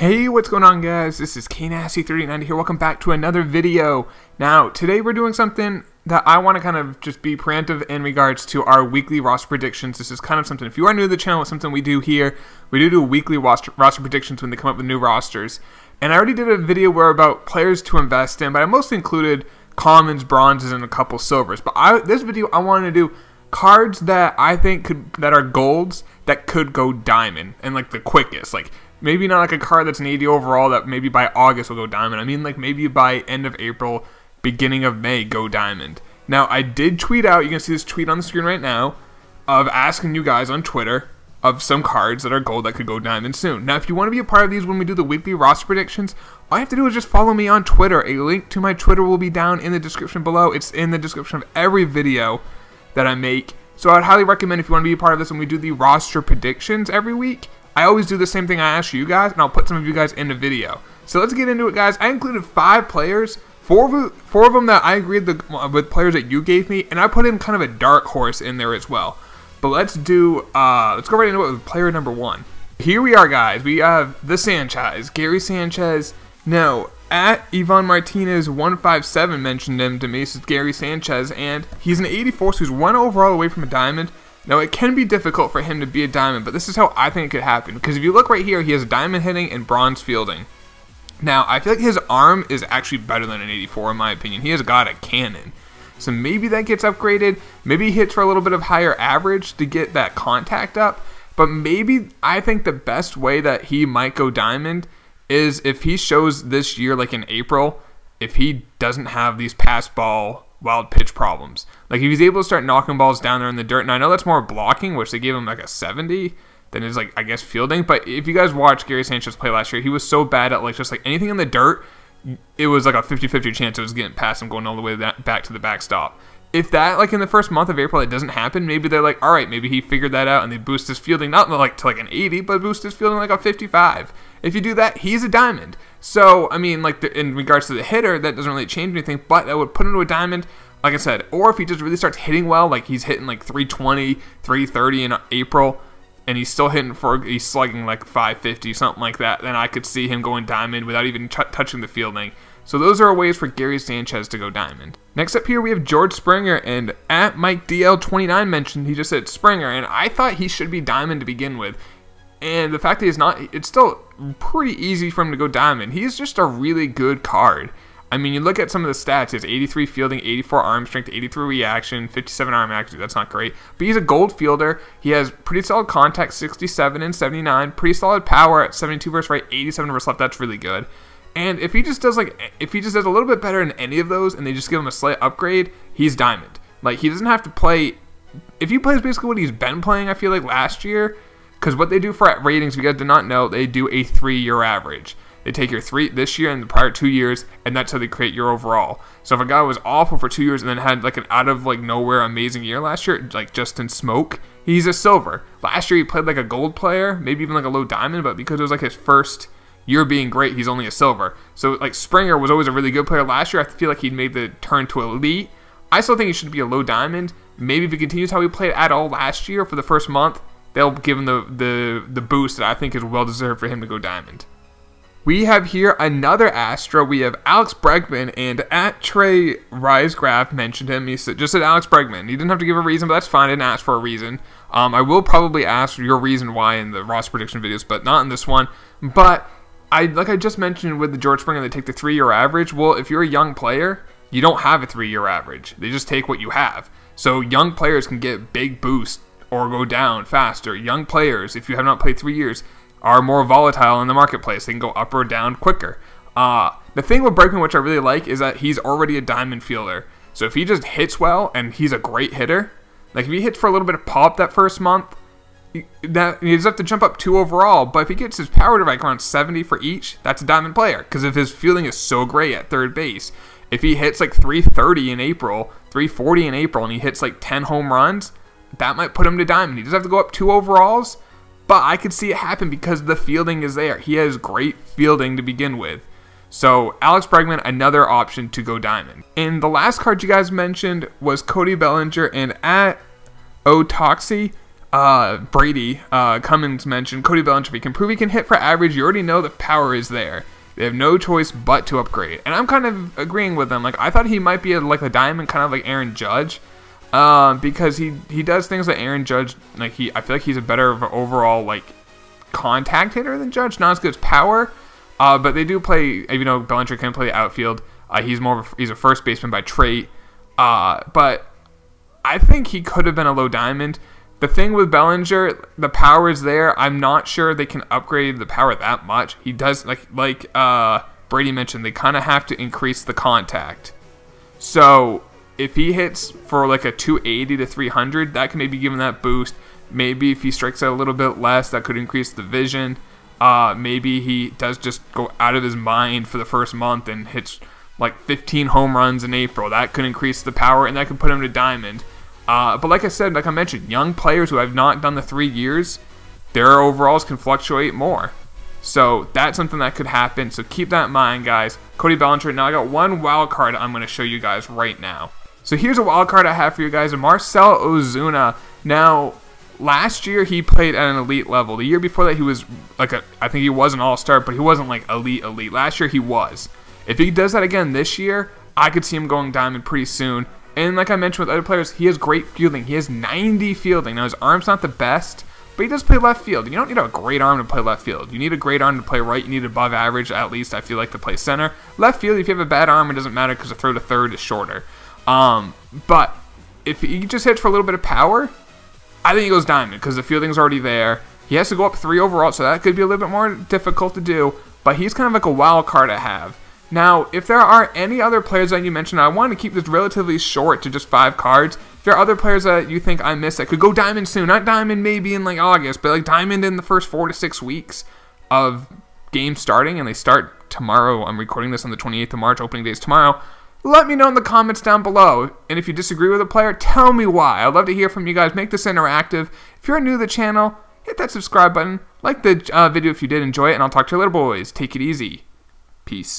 Hey, what's going on, guys? This is Dynasty here. Welcome back to another video. Now, today we're doing something that I want to kind of just be preemptive in regards to our weekly roster predictions. This is kind of something, if you are new to the channel, it's something we do here. We do weekly roster predictions when they come up with new rosters. And I already did a video where about players to invest in, but I mostly included commons, bronzes, and a couple silvers. But this video, I wanted to do cards that I think that are golds that could go diamond, and like the quickest, like maybe not like a card that's an 80 overall that maybe by August will go diamond. I mean, like maybe by end of April, beginning of May, go diamond. Now, I did tweet out, you can see this tweet on the screen right now, of asking you guys on Twitter of some cards that are gold that could go diamond soon. Now, if you want to be a part of these when we do the weekly roster predictions, all you have to do is just follow me on Twitter. A link to my Twitter will be down in the description below. It's in the description of every video that I make. So I'd highly recommend, if you want to be a part of this when we do the roster predictions every week, I always do the same thing I ask you guys, and I'll put some of you guys in the video. So let's get into it, guys. I included 5 players, four of them that I agreed with players that you gave me, and I put in kind of a dark horse in there as well. But let's go right into it with player number 1. Here we are, guys. We have the Sanchez, Gary Sanchez. Now, at Ivan Martinez 157 mentioned him to me. This is Gary Sanchez, and he's an 84, so he's 1 overall away from a diamond. Now, it can be difficult for him to be a diamond, but this is how I think it could happen. Because if you look right here, he has diamond hitting and bronze fielding. Now, I feel like his arm is actually better than an 84 in my opinion. He has got a cannon. So maybe that gets upgraded. Maybe he hits for a little bit of higher average to get that contact up. But maybe I think the best way that he might go diamond is if he shows this year, like in April, if he doesn't have these pass ball wild pitch problems. Like if he's able to start knocking balls down there in the dirt, and I know that's more blocking, which they gave him like a 70, than is like, I guess, fielding. But if you guys watched Gary Sanchez play last year, he was so bad at like just like anything in the dirt, it was like a 50-50 chance it was getting past him going all the way back to the backstop. If that, like in the first month of April, it doesn't happen, maybe they're like, all right, maybe he figured that out and they boost his fielding, not like to like an 80, but boost his fielding like a 55. If you do that, he's a diamond. So, I mean, like in regards to the hitter, that doesn't really change anything, but that would put him to a diamond, like I said. Or if he just really starts hitting well, like he's hitting like 320, 330 in April, and he's still he's slugging like 550, something like that, then I could see him going diamond without even touching the fielding. So those are ways for Gary Sanchez to go diamond. Next up here, we have George Springer, and at Mike DL29 mentioned, he just said Springer, and I thought he should be diamond to begin with. And the fact that he's not, it's still pretty easy for him to go diamond. He's just a really good card. I mean, you look at some of the stats. He has 83 fielding, 84 arm strength, 83 reaction, 57 arm accuracy. That's not great. But he's a gold fielder. He has pretty solid contact, 67 and 79. Pretty solid power at 72 versus right, 87 versus left. That's really good. And if he just does a little bit better in any of those, and they just give him a slight upgrade, he's diamond. Like, he doesn't have to play. If he plays basically what he's been playing, I feel like last year, because what they do for ratings, if you guys did not know, they do a 3-year average. They take your 3 this year and the prior 2 years, and that's how they create your overall. So if a guy was awful for 2 years and then had like an out of like nowhere amazing year last year, like Justin Smoke, he's a silver. Last year he played like a gold player, maybe even like a low diamond, but because it was like his first year being great, he's only a silver. So like Springer was always a really good player last year. I feel like he made the turn to elite. I still think he should be a low diamond. Maybe if he continues how he played at all last year for the first month, they'll give him the boost that I think is well deserved for him to go diamond. We have here another Astro. We have Alex Bregman, and at Trey Risegraph mentioned him. He just said Alex Bregman. He didn't have to give a reason, but that's fine. I didn't ask for a reason. I will probably ask your reason why in the roster prediction videos, but not in this one. But like I just mentioned with the George Springer, they take the 3-year average. Well, if you're a young player, you don't have a 3-year average. They just take what you have. So young players can get big boosts or go down faster. Young players, if you have not played 3 years, are more volatile in the marketplace. They can go up or down quicker. The thing with Bregman, which I really like, is that he's already a diamond fielder. So if he just hits well, and he's a great hitter, like if he hits for a little bit of pop that first month, he doesn't have to jump up 2 overall, but if he gets his power to like around 70 for each, that's a diamond player, because if his fielding is so great at third base, if he hits like 330 in April, 340 in April, and he hits like 10 home runs, that might put him to diamond. He doesn't have to go up 2 overalls, but I could see it happen because the fielding is there. He has great fielding to begin with. So Alex Bregman, another option to go diamond. And the last card you guys mentioned was Cody Bellinger, and at Otoxy, Brady Cummins mentioned, Cody Bellinger, if he can prove he can hit for average, you already know the power is there. They have no choice but to upgrade. And I'm kind of agreeing with them. Like, I thought he might be like a diamond, kind of like Aaron Judge. Because he does things that Aaron Judge, like I feel like he's a better overall like contact hitter than Judge, not as good as power. But they do play, you know, Bellinger can play the outfield. He's a first baseman by trait. But I think he could have been a low diamond. The thing with Bellinger, the power is there. I'm not sure they can upgrade the power that much. He does, like Brady mentioned, they kind of have to increase the contact. So if he hits for like a 280 to 300, that can maybe give him that boost. Maybe if he strikes out a little bit less, that could increase the vision. Maybe he does just go out of his mind for the first month and hits like 15 home runs in April. That could increase the power, and that could put him to diamond. But like I said, like I mentioned, young players who have not done the 3 years, their overalls can fluctuate more. So that's something that could happen. So keep that in mind, guys. Cody Bellinger. Now I got one wild card I'm going to show you guys right now. So here's a wild card I have for you guys, Marcell Ozuna. Now, last year he played at an elite level. The year before that he was like I think he was an all-star, but he wasn't like elite. Last year he was. If he does that again this year, I could see him going diamond pretty soon. And like I mentioned with other players, he has great fielding. He has 90 fielding. Now his arm's not the best, but he does play left field. You don't need a great arm to play left field. You need a great arm to play right. You need above average, at least, I feel like, to play center. Left field, if you have a bad arm, it doesn't matter because the throw to third is shorter. But if he just hits for a little bit of power, I think he goes diamond because the fielding's already there. He has to go up 3 overall, so that could be a little bit more difficult to do. But he's kind of like a wild card to have. Now, if there are any other players that you mentioned, I want to keep this relatively short to just 5 cards. If there are other players that you think I missed that could go diamond soon, not diamond maybe in like August, but like diamond in the first 4 to 6 weeks of games starting, and they start tomorrow. I'm recording this on the 28th of March, opening day is tomorrow. Let me know in the comments down below, and if you disagree with a player, tell me why. I'd love to hear from you guys. Make this interactive. If you're new to the channel, hit that subscribe button. Like the video if you did enjoy it, and I'll talk to you later, boys. Take it easy. Peace.